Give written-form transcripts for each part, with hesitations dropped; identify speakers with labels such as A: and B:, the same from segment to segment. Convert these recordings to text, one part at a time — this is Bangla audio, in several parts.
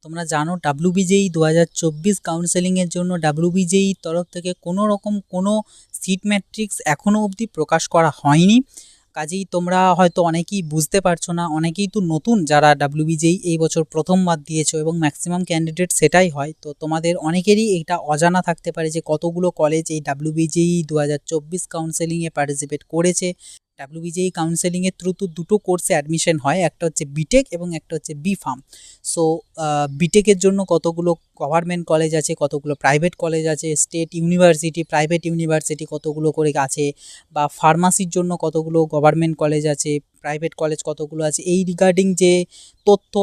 A: তোমরা জানো ডাব্লিউবিজেই 2024 কাউন্সেলিংয়ের জন্য ডাব্লিউবিজেই তরফ থেকে কোনো রকম কোনো সিট ম্যাট্রিক্স এখনও অবধি প্রকাশ করা হয়নি। কাজেই তোমরা হয়তো অনেকেই বুঝতে পারছো না, অনেকেই তো নতুন যারা ডাব্লিউবিজেই এই বছর প্রথমবার দিয়েছো এবং ম্যাক্সিমাম ক্যান্ডিডেট সেটাই হয়। তো তোমাদের অনেকেরই এটা অজানা থাকতে পারে যে কতগুলো কলেজ এই ডাব্লিউবিজেই 2024 কাউন্সেলিংয়ে পার্টিসিপেট করেছে। ডাব্লিউবিজেই কাউন্সেলিংয়ের থ্রু তো দুটো কোর্সে অ্যাডমিশন হয়, একটা হচ্ছে বিটেক এবং একটা হচ্ছে বিফার্ম। সো বিটেকের জন্য কতগুলো গভর্নমেন্ট কলেজ আছে, কতগুলো প্রাইভেট কলেজ আছে, স্টেট ইউনিভার্সিটি, প্রাইভেট ইউনিভার্সিটি কতগুলো করে আছে, বা ফার্মাসির জন্য কতগুলো গভর্নমেন্ট কলেজ আছে, প্রাইভেট কলেজ কতগুলো আছে, এই রিগার্ডিং যে তথ্য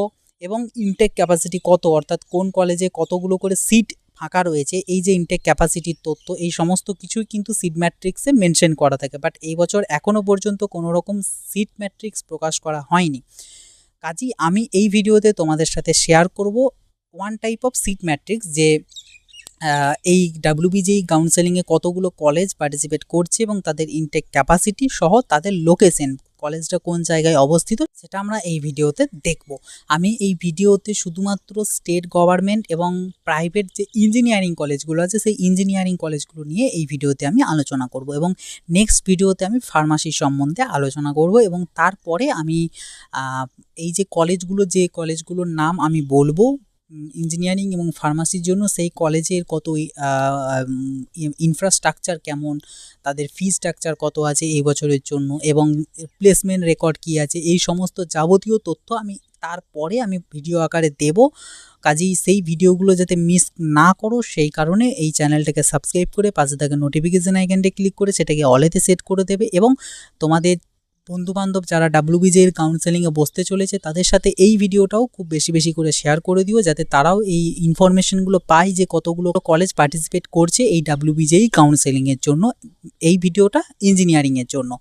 A: এবং ইনটেক ক্যাপাসিটি কত, অর্থাৎ কোন কলেজে কতগুলো করে সিট ফাঁকা রয়েছে, এই যে ইনটেক ক্যাপাসিটির তথ্য, এই সমস্ত কিছুই কিন্তু সিট ম্যাট্রিক্সে মেনশন করা থাকে। বাট এই বছর এখনও পর্যন্ত কোনো রকম সিট ম্যাট্রিক্স প্রকাশ করা হয়নি। কাজেই আমি এই ভিডিওতে তোমাদের সাথে শেয়ার করব one type of seat matrix, যে এই ডাব্লিউবিজেই কাউন্সেলিংয়ে কতগুলো কলেজ পার্টিসিপেট করছে এবং তাদের ইনটেক ক্যাপাসিটি সহ তাদের লোকেশন, কলেজটা কোন জায়গায় অবস্থিত, সেটা আমরা এই ভিডিওতে দেখব। আমি এই ভিডিওতে শুধুমাত্র স্টেট গভর্নমেন্ট এবং প্রাইভেট যে ইঞ্জিনিয়ারিং কলেজগুলো আছে সেই ইঞ্জিনিয়ারিং কলেজগুলো নিয়ে এই ভিডিওতে আমি আলোচনা করব, এবং নেক্সট ভিডিওতে আমি ফার্মাসি সম্বন্ধে আলোচনা করব, এবং তারপরে আমি এই যে কলেজগুলোর নাম আমি বলবো ইঞ্জিনিয়ারিং এবং ফার্মাসির জন্য, সেই কলেজের কত ইনফ্রাস্ট্রাকচার কেমন, তাদের ফি স্ট্রাকচার কত আছে এই বছরের জন্য, এবং প্লেসমেন্ট রেকর্ড কী আছে, এই সমস্ত যাবতীয় তথ্য আমি তারপরে আমি ভিডিও আকারে দেব। কাজেই সেই ভিডিওগুলো যাতে মিস না করো সেই কারণে এই চ্যানেলটাকে সাবস্ক্রাইব করে পাশে থাকা নোটিফিকেশান আইকনটা ক্লিক করে সেটাকে অলেতে সেট করে দেবে, এবং তোমাদের বন্ধুবান্ধব যারা ডাব্লিউবিজের কাউন্সেলিংয়ে বসতে চলেছে তাদের সাথে এই ভিডিওটাও খুব বেশি বেশি করে শেয়ার করে দিও, যাতে তারাও এই ইনফরমেশনগুলো পায় যে কতগুলো কলেজ পার্টিসিপেট করছে এই ডাব্লিউবিজেই কাউন্সেলিংয়ের জন্য, এই ভিডিওটা ইঞ্জিনিয়ারিংয়ের জন্য।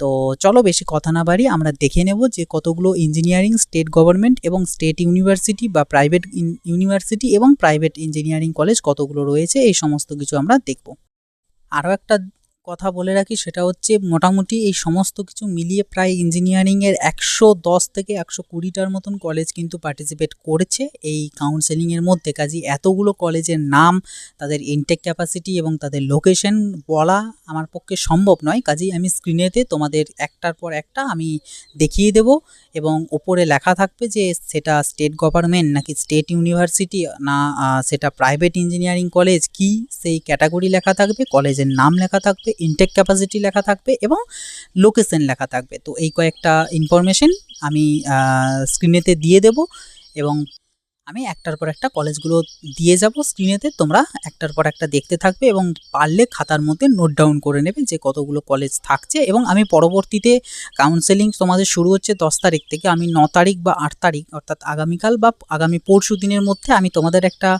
A: তো চলো বেশি কথা না বাড়িয়ে আমরা দেখে নেব যে কতগুলো ইঞ্জিনিয়ারিং, স্টেট গভর্নমেন্ট এবং স্টেট ইউনিভার্সিটি বা প্রাইভেট ইউনিভার্সিটি এবং প্রাইভেট ইঞ্জিনিয়ারিং কলেজ কতগুলো রয়েছে, এই সমস্ত কিছু আমরা দেখব। আরও একটা কথা বলে রাখি, সেটা হচ্ছে মোটামুটি এই সমস্ত কিছু মিলিয়ে প্রায় ইঞ্জিনিয়ারিংয়ের 110 থেকে 120টার মতন কলেজ কিন্তু পার্টিসিপেট করেছে এই কাউন্সেলিংয়ের মধ্যে। কাজেই এতগুলো কলেজের নাম, তাদের ইনটেক ক্যাপাসিটি এবং তাদের লোকেশন বলা আমার পক্ষে সম্ভব নয়। কাজেই আমি স্ক্রিনেতে তোমাদের একটার পর একটা আমি দেখিয়ে দেব, এবং ওপরে লেখা থাকবে যে সেটা স্টেট গভর্নমেন্ট নাকি স্টেট ইউনিভার্সিটি না সেটা প্রাইভেট ইঞ্জিনিয়ারিং কলেজ, কি সেই ক্যাটাগরি লেখা থাকবে, কলেজের নাম লেখা থাকবে, ইনটেক ক্যাপাসিটি লেখা থাকবে এবং লোকেশন লেখা থাকবে। তো এই কয়েকটা ইনফরমেশন আমি স্ক্রিনেতে দিয়ে দেব, এবং আমি একটার পর একটা কলেজগুলো দিয়ে যাব স্ক্রিনেতে, তোমরা একটার পর একটা দেখতে থাকবে এবং পারলে খাতার মধ্যে নোট ডাউন করে নেবে যে কতগুলো কলেজ থাকছে। এবং আমি পরবর্তীতে কাউন্সেলিং তোমাদের শুরু হচ্ছে 10 তারিখ থেকে, আমি 9 তারিখ বা 8 তারিখ অর্থাৎ আগামীকাল বা আগামী পরশু দিনের মধ্যে আমি তোমাদের একটা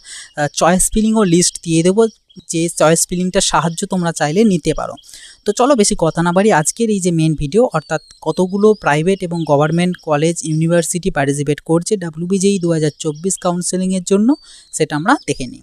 A: চয়েস ফিলিংও লিস্ট দিয়ে দেবো, যে চয়েস ফিলিংটার সাহায্য তোমরা চাইলে নিতে পারো। তো চলো বেশি কথা না বাড়ি আজকের এই যে মেন ভিডিও, অর্থাৎ কতগুলো প্রাইভেট এবং গভর্নমেন্ট কলেজ ইউনিভার্সিটি পার্টিসিপেট করছে ডাব্লিউবিজেই 2024 কাউন্সেলিংয়ের জন্য, সেটা আমরা দেখে নিই।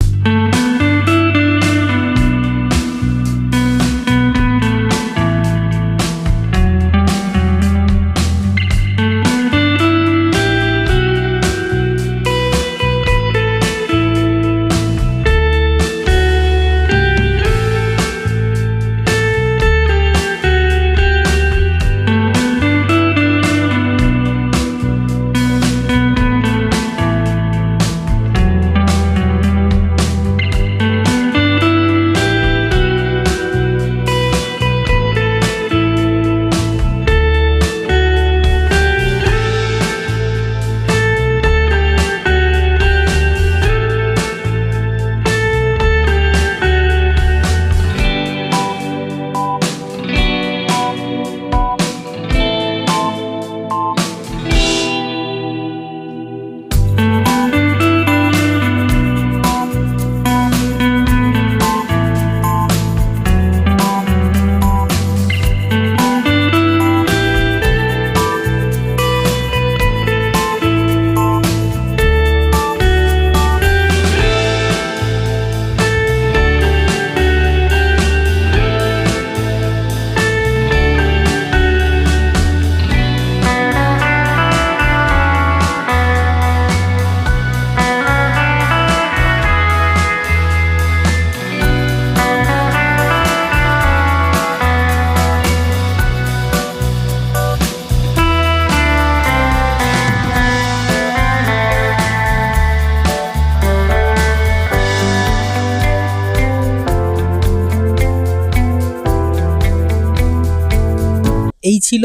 A: ছিল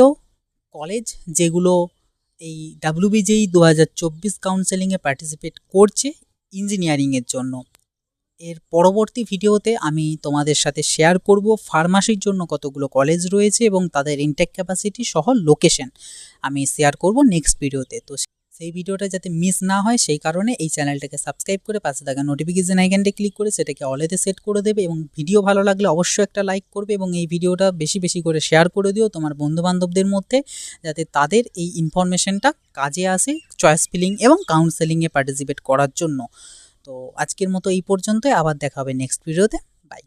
A: কলেজ যেগুলো এই WBJEE 2024 কাউন্সেলিংয়ে পার্টিসিপেট করছে ইঞ্জিনিয়ারিংয়ের জন্য। এর পরবর্তী ভিডিওতে আমি তোমাদের সাথে শেয়ার করব ফার্মাসির জন্য কতগুলো কলেজ রয়েছে এবং তাদের ইনটেক ক্যাপাসিটি সহ লোকেশন আমি শেয়ার করব নেক্সট ভিডিওতে। তো সেই ভিডিওটা যাতে মিস না হয় সেই কারণে এই চ্যানেলটাকে সাবস্ক্রাইব করে পাশে থাকা নোটিফিকেশন আইকনটা ক্লিক করে সেটাকে অলেতে সেট করে দেবে এবং ভিডিও ভালো লাগলে অবশ্যই একটা লাইক করবে এবং এই ভিডিওটা বেশি বেশি করে শেয়ার করে দিও তোমার বন্ধুবান্ধবদের মধ্যে, যাতে তাদের এই ইনফরমেশনটা কাজে আসে চয়েস ফিলিং এবং কাউন্সেলিংয়ে পার্টিসিপেট করার জন্য। তো আজকের মতো এই পর্যন্তই, আবার দেখা হবে নেক্সট ভিডিওতে।